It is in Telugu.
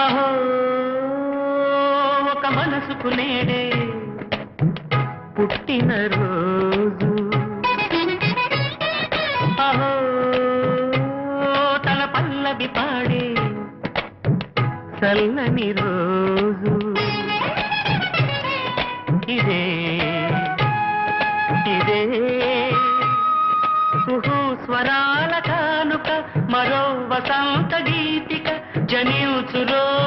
అహో ఒక మనసుకు నేడే పుట్టిన రోజు, అహో తన పల్లవి పాడే చల్లని రోజు. ఇదే ఇదే కుహు స్వరాల కానుక, మరో వసంత గీతిక జనించు రోజు.